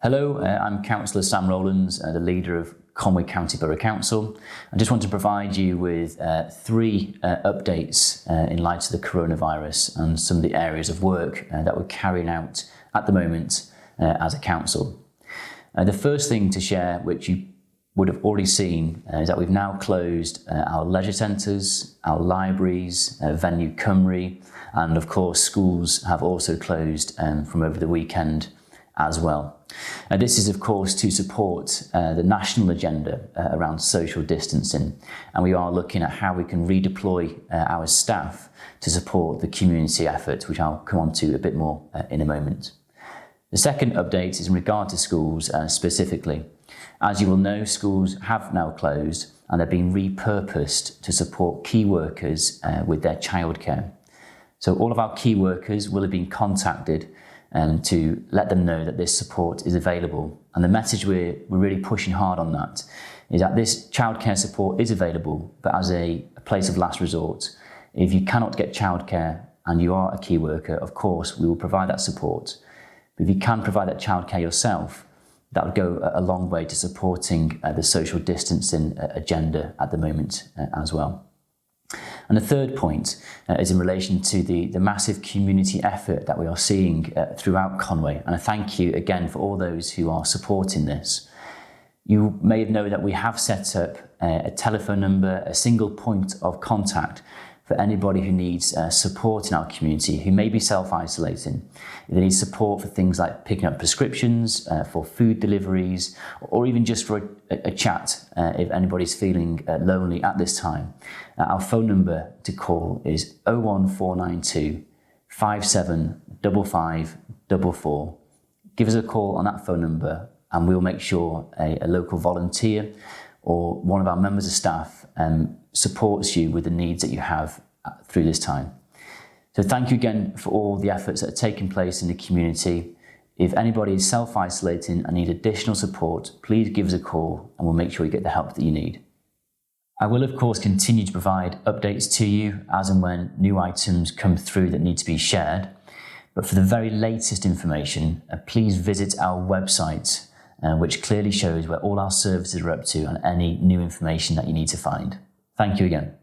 Hello, I'm Councillor Sam Rowlands, the leader of Conwy County Borough Council. I just want to provide you with three updates in light of the coronavirus and some of the areas of work that we're carrying out at the moment as a council. The first thing to share, which you would have already seen, is that we've now closed our leisure centres, our libraries, Venue Cymru, and of course schools have also closed from over the weekend as well. This is of course to support the national agenda around social distancing, and we are looking at how we can redeploy our staff to support the community effort, which I'll come on to a bit more in a moment. The second update is in regard to schools specifically. As you will know, schools have now closed and they're being repurposed to support key workers with their childcare. So all of our key workers will have been contacted to let them know that this support is available. And the message we're really pushing hard on that is that this childcare support is available, but as a place of last resort. If you cannot get childcare and you are a key worker, of course, we will provide that support. But if you can provide that childcare yourself, that would go a long way to supporting the social distancing agenda at the moment as well. And the third point is in relation to the massive community effort that we are seeing throughout Conwy. And I thank you again for all those who are supporting this. You may have known that we have set up a telephone number, a single point of contact for anybody who needs support in our community, who may be self-isolating. If they need support for things like picking up prescriptions, for food deliveries, or even just for a chat if anybody's feeling lonely at this time. Our phone number to call is 01492 575544. Give us a call on that phone number and we'll make sure a local volunteer or one of our members of staff supports you with the needs that you have through this time. So thank you again for all the efforts that are taking place in the community. If anybody is self-isolating and need additional support, please give us a call and we'll make sure you get the help that you need. I will of course continue to provide updates to you as and when new items come through that need to be shared. But for the very latest information, please visit our website, which clearly shows where all our services are up to and any new information that you need to find. Thank you again.